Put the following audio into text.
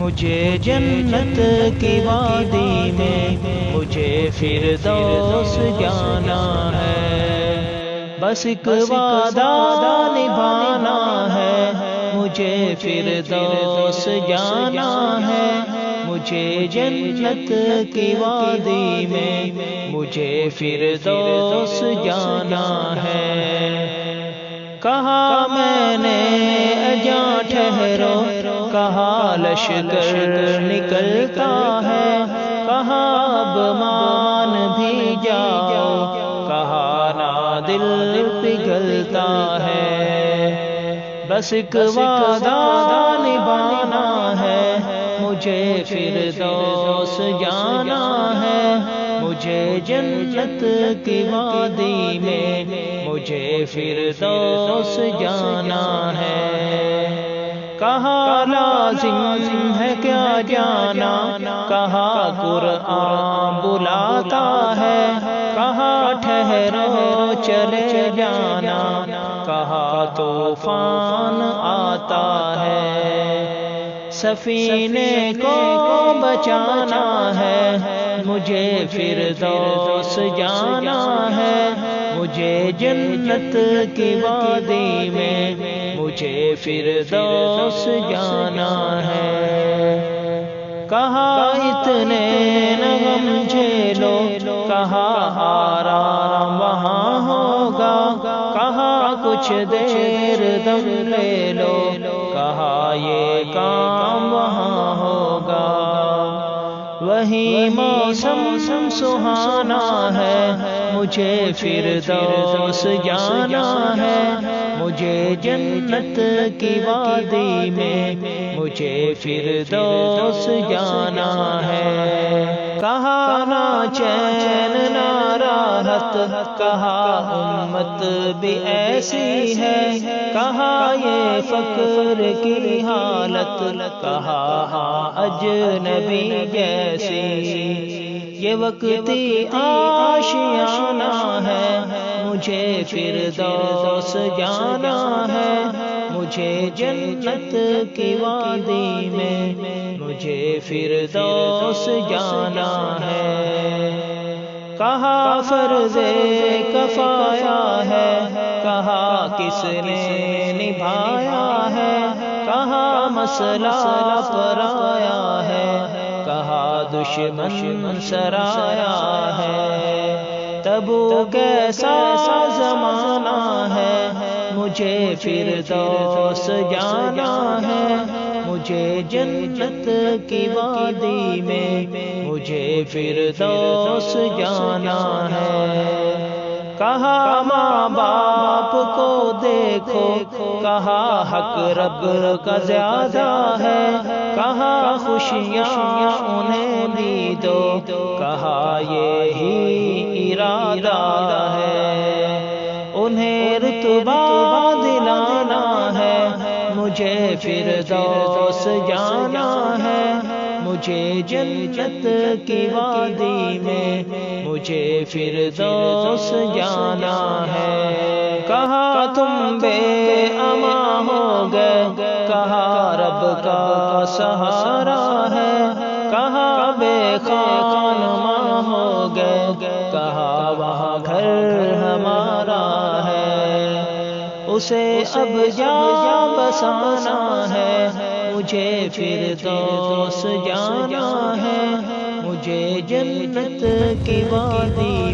مجھے جنت کی وادی میں مجھے فردوس جانا ہے، بس ایک وعدہ نبھانا ہے، مجھے فردوس جانا ہے، مجھے جنت کی وادی میں مجھے فردوس جانا ہے۔ کہا میں نے اجاں ٹھہرو، کہا لشکر نکلتا ہے، کہا اب مان بھی جاؤ، کہا نا دل پگھلتا ہے، بس ایک وعدہ نبھانا ہے، مجھے فردوس جانا ہے، مجھے جنت کی وادی میں مجھے فردوس جانا ہے۔ کہا لازم ہے کیا جانا، کہا قرآن بلاتا ہے، کہا ٹھہرو چلے جانا، کہا طوفان آتا ہے، سفینے کو بچانا ہے، مجھے فردوس جانا ہے، مجھے جنت کی وادی میں مجھے فردوس جانا ہے۔ کہا اتنے نہ غم جھیلو، کہا آرام وہاں ہوگا، کہا کچھ دیر دم لے لو، کہا یہ کام وہاں ہوگا، وہی موسم سہانا ہے، مجھے فردوس جانا ہے، مجھے جنت کی وادی میں مجھے فردوس جانا ہے۔ کہا نا چین نا راحت، کہا امت بھی ایسی ہے، کہا یہ فقر کی حالت، کہا ہاں اجنبی جیسی، یہ وقتی آشیانہ ہے، مجھے فردوس جانا ہے، مجھے جنت کی وادی میں مجھے فردوس جانا ہے۔ کہا فرض کفایہ ہے، کہا کس نے نبھایا ہے، کہا مسئلہ پرایا ہے، کہا دشمن سرایا ہے، تبوک کیسا زمانہ ہے، مجھے فردوس جانا ہے، مجھے جنت کی وادی میں مجھے فردوس جانا ہے۔ کہا ماں باپ کو دیکھو، کہا حق رب کا زیادہ ہے، کہا خوشیاں انہیں بھی دو، کہا یہی ارادہ ہے، انہیں رتبہ دلانا ہے، مجھے فردوس جانا ہے، مجھے جنت کی وادی میں مجھے فردوس جانا ہے۔ کہا تم بے امان ہو گئے، کہا رب کا سہارا ہے، کہا بے خانماں ہو گئے، کہا وہاں گھر ہمارا ہے، اسے اب جا بسانا ہے، مجھے فردوس جانا ہے، مجھے جنت کی وادی